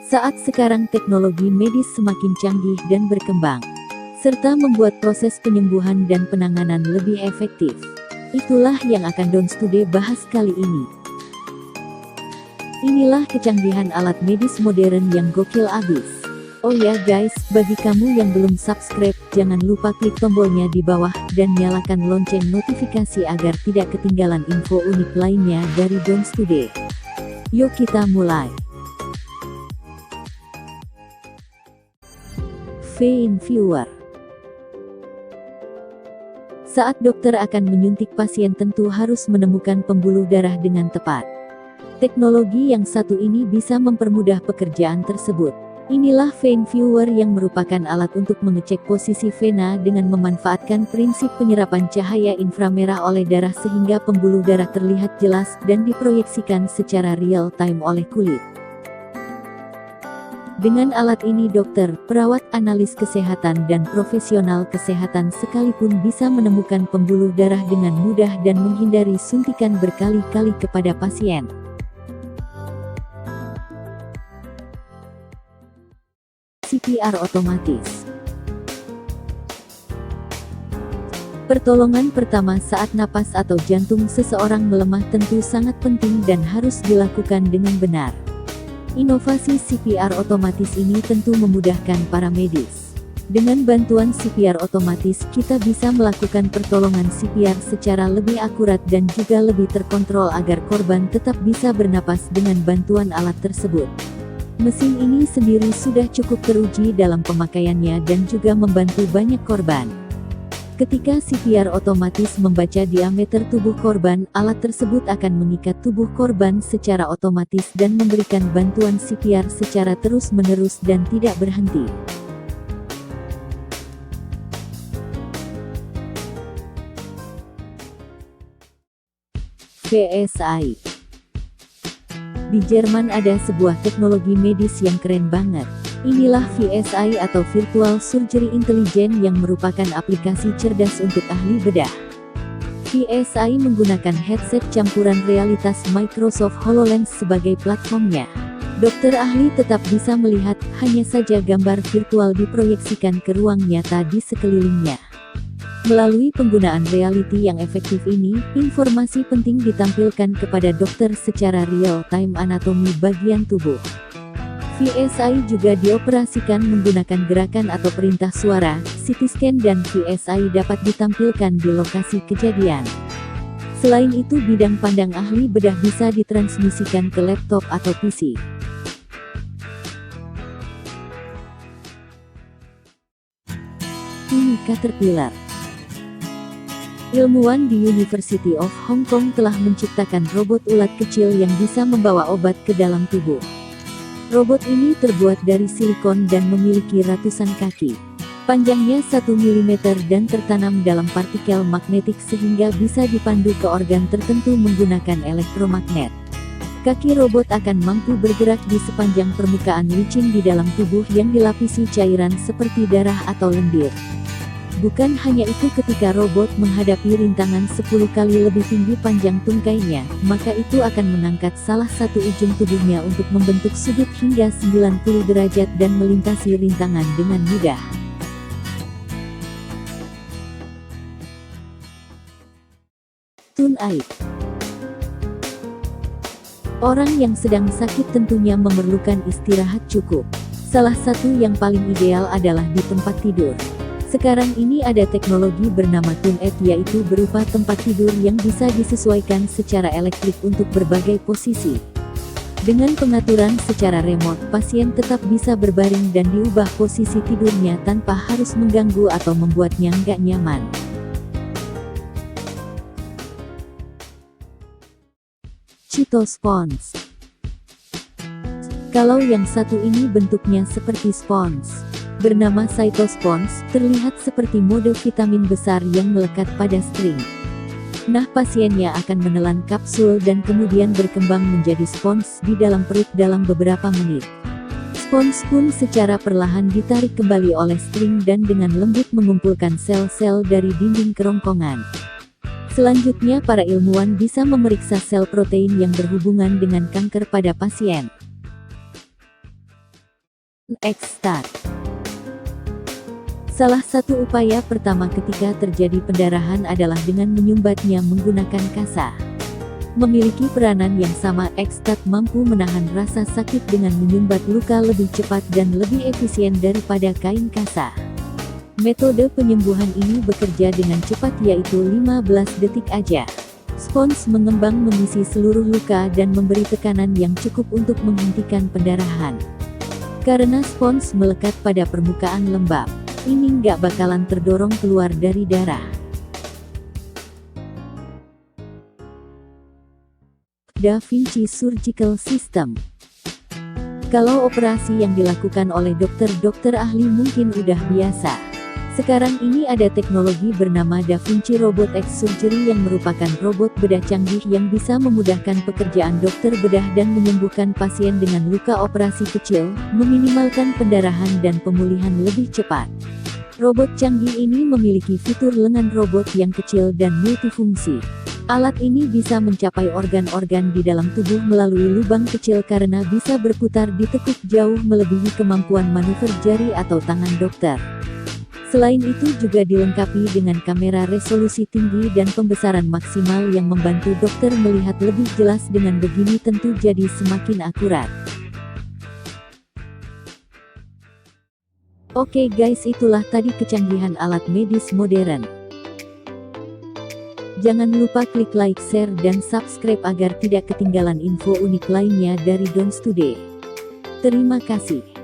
Saat sekarang teknologi medis semakin canggih dan berkembang, serta membuat proses penyembuhan dan penanganan lebih efektif. Itulah yang akan Dons Today bahas kali ini. Inilah kecanggihan alat medis modern yang gokil abis. Oh ya guys, bagi kamu yang belum subscribe, jangan lupa klik tombolnya di bawah, dan nyalakan lonceng notifikasi agar tidak ketinggalan info unik lainnya dari Dons Today. Yuk kita mulai. Vein Viewer. Saat dokter akan menyuntik pasien tentu harus menemukan pembuluh darah dengan tepat. Teknologi yang satu ini bisa mempermudah pekerjaan tersebut. Inilah Vein Viewer yang merupakan alat untuk mengecek posisi vena dengan memanfaatkan prinsip penyerapan cahaya inframerah oleh darah sehingga pembuluh darah terlihat jelas dan diproyeksikan secara real time oleh kulit. Dengan alat ini dokter, perawat, analis kesehatan dan profesional kesehatan sekalipun bisa menemukan pembuluh darah dengan mudah dan menghindari suntikan berkali-kali kepada pasien. CPR otomatis. Pertolongan pertama saat napas atau jantung seseorang melemah tentu sangat penting dan harus dilakukan dengan benar. Inovasi CPR otomatis ini tentu memudahkan para medis. Dengan bantuan CPR otomatis, kita bisa melakukan pertolongan CPR secara lebih akurat dan juga lebih terkontrol agar korban tetap bisa bernapas dengan bantuan alat tersebut. Mesin ini sendiri sudah cukup teruji dalam pemakaiannya dan juga membantu banyak korban. Ketika CPR otomatis membaca diameter tubuh korban, alat tersebut akan mengikat tubuh korban secara otomatis dan memberikan bantuan CPR secara terus-menerus dan tidak berhenti. VSI. Di Jerman ada sebuah teknologi medis yang keren banget. Inilah VSI atau Virtual Surgery Intelligence yang merupakan aplikasi cerdas untuk ahli bedah. VSI menggunakan headset campuran realitas Microsoft HoloLens sebagai platformnya. Dokter ahli tetap bisa melihat, hanya saja gambar virtual diproyeksikan ke ruang nyata di sekelilingnya. Melalui penggunaan reality yang efektif ini, informasi penting ditampilkan kepada dokter secara real-time anatomi bagian tubuh. VSI juga dioperasikan menggunakan gerakan atau perintah suara, CT scan dan VSI dapat ditampilkan di lokasi kejadian. Selain itu bidang pandang ahli bedah bisa ditransmisikan ke laptop atau PC. Ini Caterpillar. Ilmuwan di University of Hong Kong telah menciptakan robot ulat kecil yang bisa membawa obat ke dalam tubuh. Robot ini terbuat dari silikon dan memiliki ratusan kaki. Panjangnya 1 mm dan tertanam dalam partikel magnetik sehingga bisa dipandu ke organ tertentu menggunakan elektromagnet. Kaki robot akan mampu bergerak di sepanjang permukaan licin di dalam tubuh yang dilapisi cairan seperti darah atau lendir. Bukan hanya itu, ketika robot menghadapi rintangan 10 kali lebih tinggi panjang tungkainya, maka itu akan mengangkat salah satu ujung tubuhnya untuk membentuk sudut hingga 90 derajat dan melintasi rintangan dengan mudah. TuneAid. Orang yang sedang sakit tentunya memerlukan istirahat cukup. Salah satu yang paling ideal adalah di tempat tidur. Sekarang ini ada teknologi bernama TuneAid, yaitu berupa tempat tidur yang bisa disesuaikan secara elektrik untuk berbagai posisi. Dengan pengaturan secara remote, pasien tetap bisa berbaring dan diubah posisi tidurnya tanpa harus mengganggu atau membuatnya nggak nyaman. Cytospons. Kalau yang satu ini bentuknya seperti spons, bernama Cytospons, terlihat seperti mode vitamin besar yang melekat pada string. Nah, pasiennya akan menelan kapsul dan kemudian berkembang menjadi spons di dalam perut dalam beberapa menit. Spons pun secara perlahan ditarik kembali oleh string dan dengan lembut mengumpulkan sel-sel dari dinding kerongkongan. Selanjutnya para ilmuwan bisa memeriksa sel protein yang berhubungan dengan kanker pada pasien. Xstat. Salah satu upaya pertama ketika terjadi pendarahan adalah dengan menyumbatnya menggunakan kasa. Memiliki peranan yang sama, Xstat mampu menahan rasa sakit dengan menyumbat luka lebih cepat dan lebih efisien daripada kain kasa. Metode penyembuhan ini bekerja dengan cepat, yaitu 15 detik aja. Spons mengembang mengisi seluruh luka dan memberi tekanan yang cukup untuk menghentikan pendarahan. Karena spons melekat pada permukaan lembab, ini nggak bakalan terdorong keluar dari darah. Da Vinci Surgical System. Kalau operasi yang dilakukan oleh dokter ahli mungkin udah biasa. Sekarang ini ada teknologi bernama Da Vinci Robot X Surgery yang merupakan robot bedah canggih yang bisa memudahkan pekerjaan dokter bedah dan menyembuhkan pasien dengan luka operasi kecil, meminimalkan pendarahan dan pemulihan lebih cepat. Robot canggih ini memiliki fitur lengan robot yang kecil dan multifungsi. Alat ini bisa mencapai organ-organ di dalam tubuh melalui lubang kecil karena bisa berputar di tekuk jauh melebihi kemampuan manuver jari atau tangan dokter. Selain itu juga dilengkapi dengan kamera resolusi tinggi dan pembesaran maksimal yang membantu dokter melihat lebih jelas. Dengan begini tentu jadi semakin akurat. Oke guys, itulah tadi kecanggihan alat medis modern. Jangan lupa klik like, share, dan subscribe agar tidak ketinggalan info unik lainnya dari Dons Today. Terima kasih.